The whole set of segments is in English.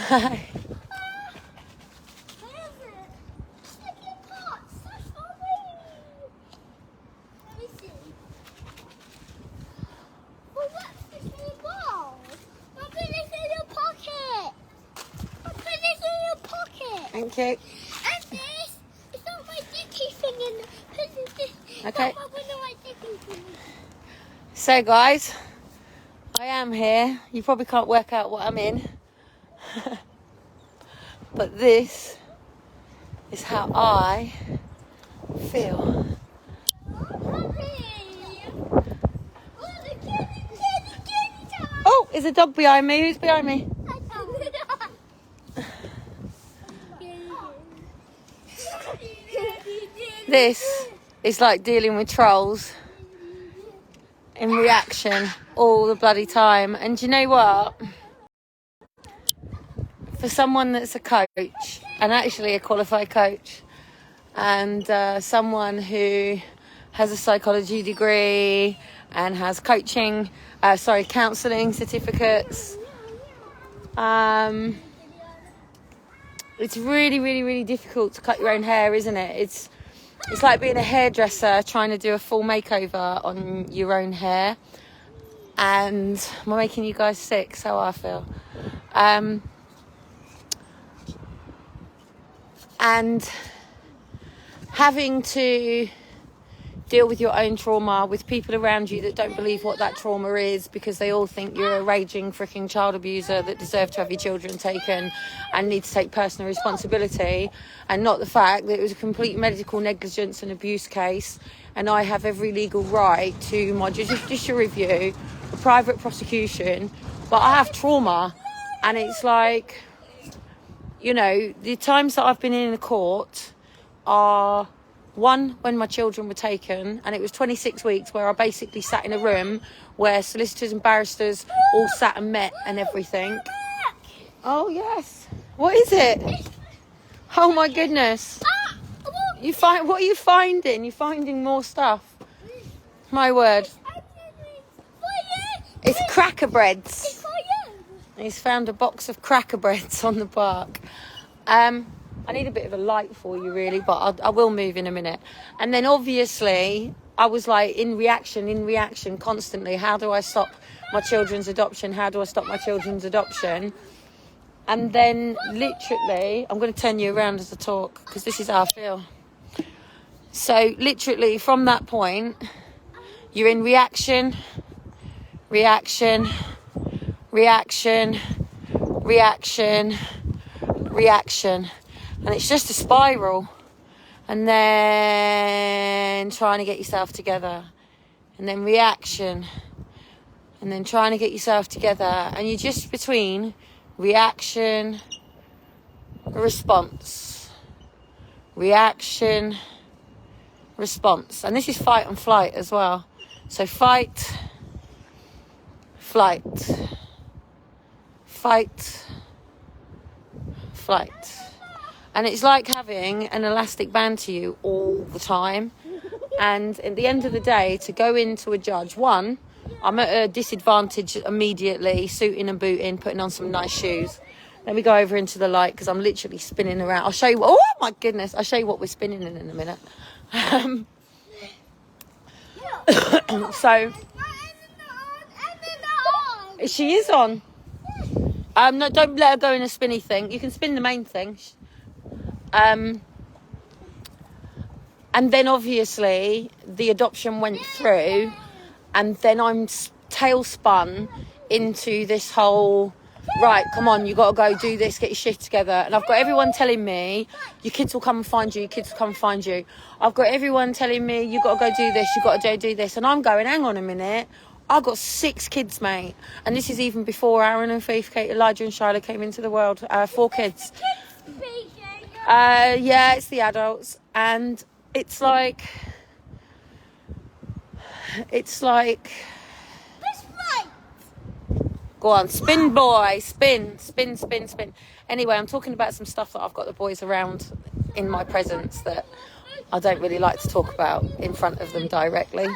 Hi. Thank you. And this is not my dicky thing in Okay. not my dicky thing. So guys, I am here. You probably can't work out what I'm in. But this is how I feel. Oh, there's a dog behind me. Who's behind me? This is like dealing with trolls in reaction all the bloody time. And do you know what? For someone that's a coach, and actually a qualified coach, and someone who has a psychology degree and has counselling certificates, it's really, really, really difficult to cut your own hair, isn't it? It's like being a hairdresser trying to do a full makeover on your own hair. And am I making you guys sick? So I feel. And having to deal with your own trauma with people around you that don't believe what that trauma is, because they all think you're a raging freaking child abuser that deserve to have your children taken and need to take personal responsibility, and not the fact that it was a complete medical negligence and abuse case, and I have every legal right to my judicial review, a private prosecution, but I have trauma. And it's like, you know, the times that I've been in a court are, one, when my children were taken, and it was 26 weeks where I basically sat in a room where solicitors and barristers all sat and met and everything. Oh, yes. What is it? Oh, my goodness. What are you finding? You're finding more stuff. My word. It's cracker breads. He's found a box of cracker breads on the park. I need a bit of a light for you, really, but I will move in a minute. And then, obviously, I was like in reaction constantly. How do I stop my children's adoption? How do I stop my children's adoption? And then, literally, I'm going to turn you around as I talk, because this is how I feel. So, literally, from that point, you're in reaction. And it's just a spiral. And then trying to get yourself together. And then reaction. And then trying to get yourself together. And you're just between reaction, response. Reaction, response. And this is fight and flight as well. So fight, flight. Fight, flight. And it's like having an elastic band to you all the time. And at the end of the day, to go into a judge, one, I'm at a disadvantage immediately, suiting and booting, putting on some nice shoes. Let me go over into the light, because I'm literally spinning around. I'll show you, oh my goodness, I'll show you what we're spinning in a minute. So, she is on. No, don't let her go in a spinny thing. You can spin the main thing. And then obviously the adoption went through, and then I'm tail spun into this whole, right, come on, you got to go do this, get your shit together. And I've got everyone telling me, your kids will come and find you, your kids will come and find you. I've got everyone telling me, you got to go do this, you got to do this. And I'm going, hang on a minute. I've got 6 kids, mate. And this is even before Aaron and Faith, Kate, Elijah and Shiloh came into the world. 4 kids. Yeah, it's the adults. And it's like... Go on, spin, boy. Spin. Anyway, I'm talking about some stuff that I've got the boys around in my presence that I don't really like to talk about in front of them directly.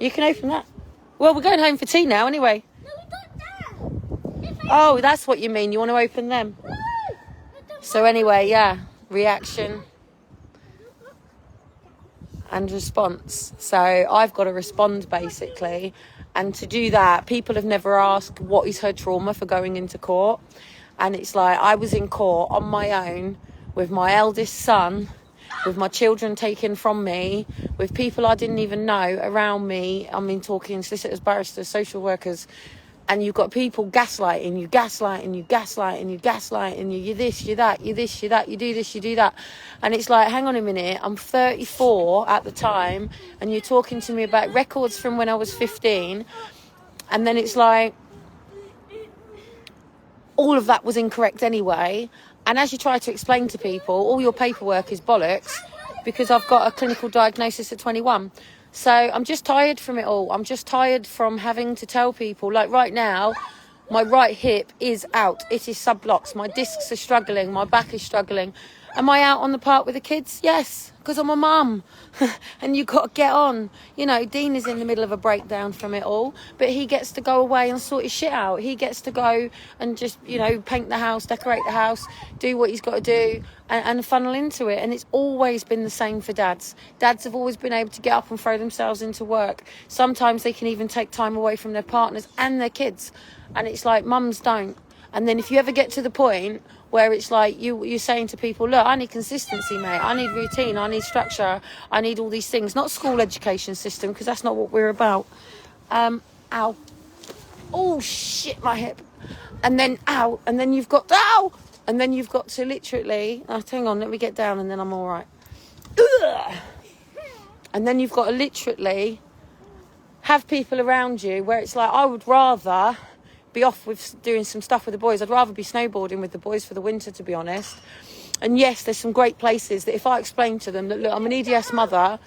You can open that. Well, we're going home for tea now anyway. No, we got that. Oh, that's what you mean. You want to open them? So anyway, yeah, reaction and response. So I've got to respond basically. And to do that, people have never asked what is her trauma for going into court. And it's like, I was in court on my own with my eldest son, with my children taken from me, with people I didn't even know around me. I mean, talking solicitors, barristers, social workers. And you've got people gaslighting you, you're this, you're that, you're this, you're that, you do this, you do that. And it's like, hang on a minute, I'm 34 at the time, and you're talking to me about records from when I was 15. And then it's like, all of that was incorrect anyway. And as you try to explain to people, all your paperwork is bollocks because I've got a clinical diagnosis at 21. So I'm just tired from it all. I'm just tired from having to tell people, like right now, my right hip is out. It is subluxed. My discs are struggling. My back is struggling. Am I out on the park with the kids? Yes, because I'm a mum. And you've got to get on. You know, Dean is in the middle of a breakdown from it all, but he gets to go away and sort his shit out. He gets to go and just, you know, paint the house, decorate the house, do what he's got to do and funnel into it. And it's always been the same for dads. Dads have always been able to get up and throw themselves into work. Sometimes they can even take time away from their partners and their kids. And it's like, mums don't. And then if you ever get to the point where it's like you're saying to people, look, I need consistency, mate. I need routine. I need structure. I need all these things. Not school education system, because that's not what we're about. Ow. Oh, shit, my hip. And then, ow. And then you've got, ow. And then you've got to literally, hang on, let me get down and then I'm all right. Ugh. And then you've got to literally have people around you where it's like, I would rather be off with doing some stuff with the boys. I'd rather be snowboarding with the boys for the winter, to be honest. And yes, there's some great places that if I explain to them that, look, I'm an EDS mother,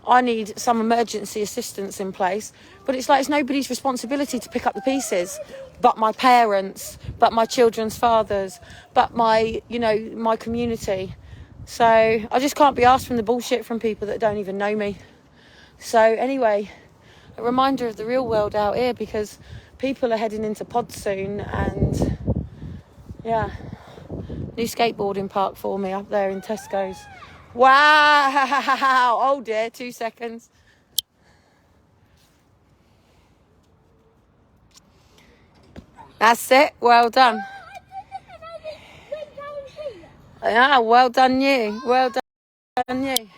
I need some emergency assistance in place. But it's like, it's nobody's responsibility to pick up the pieces, but my parents, but my children's fathers, but my, you know, my community. So I just can't be asked from the bullshit from people that don't even know me. So anyway, a reminder of the real world out here, because people are heading into pods soon, and yeah, new skateboarding park for me up there in Tesco's. Wow! Oh dear, 2 seconds. That's it. Well done. Yeah, well done you. Well done you.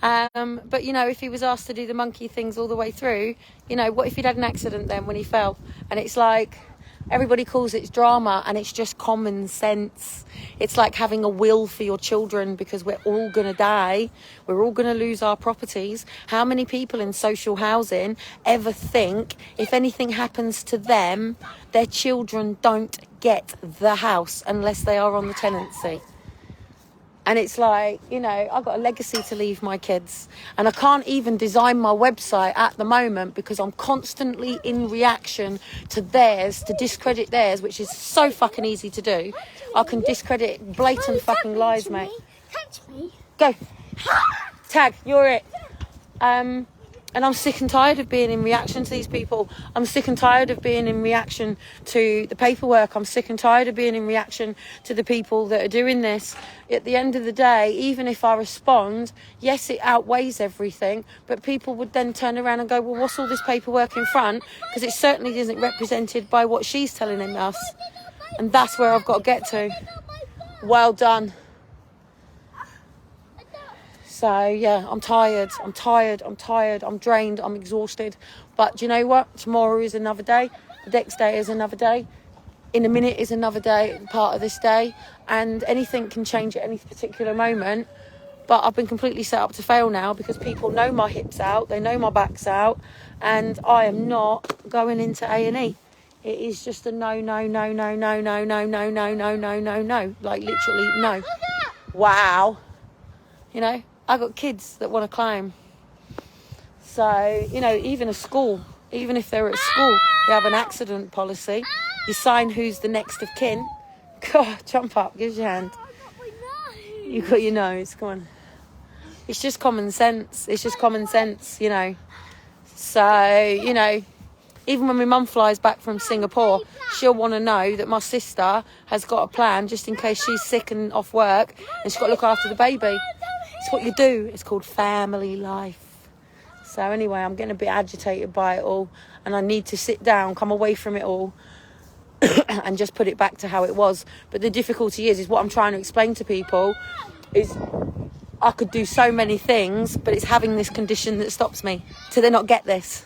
But you know, if he was asked to do the monkey things all the way through, you know, what if he'd had an accident then when he fell? And it's like, everybody calls it drama, and it's just common sense. It's like having a will for your children, because we're all going to die. We're all going to lose our properties. How many people in social housing ever think if anything happens to them, their children don't get the house unless they are on the tenancy? And it's like, you know, I've got a legacy to leave my kids. And I can't even design my website at the moment because I'm constantly in reaction to theirs, to discredit theirs, which is so fucking easy to do. I can discredit blatant fucking lies, mate. Catch me. Go. Tag, you're it. And I'm sick and tired of being in reaction to these people. I'm sick and tired of being in reaction to the paperwork. I'm sick and tired of being in reaction to the people that are doing this. At the end of the day, even if I respond, yes, it outweighs everything, but people would then turn around and go, well, what's all this paperwork in front? Because it certainly isn't represented by what she's telling us. And that's where I've got to get to. Well done. So, yeah, I'm tired, I'm drained, I'm exhausted. But do you know what? Tomorrow is another day. The next day is another day. In a minute is another day, part of this day. And anything can change at any particular moment. But I've been completely set up to fail now because people know my hip's out, they know my back's out, and I am not going into A&E. It is just a no. Like, literally, no. Wow. You know? I got kids that want to climb. So, you know, even a school, even if they're at school, they have an accident policy. You sign who's the next of kin. God, jump up, give us your hand. You got your nose, come on. It's just common sense. It's just common sense, you know. So, you know, Even when my mum flies back from Singapore, she'll want to know that my sister has got a plan just in case she's sick and off work and she's got to look after the baby. It's what you do. It's called family life. So anyway, I'm getting a bit agitated by it all, and I need to sit down, come away from it all and just put it back to how it was. But the difficulty is what I'm trying to explain to people is I could do so many things, but it's having this condition that stops me. Do they not get this?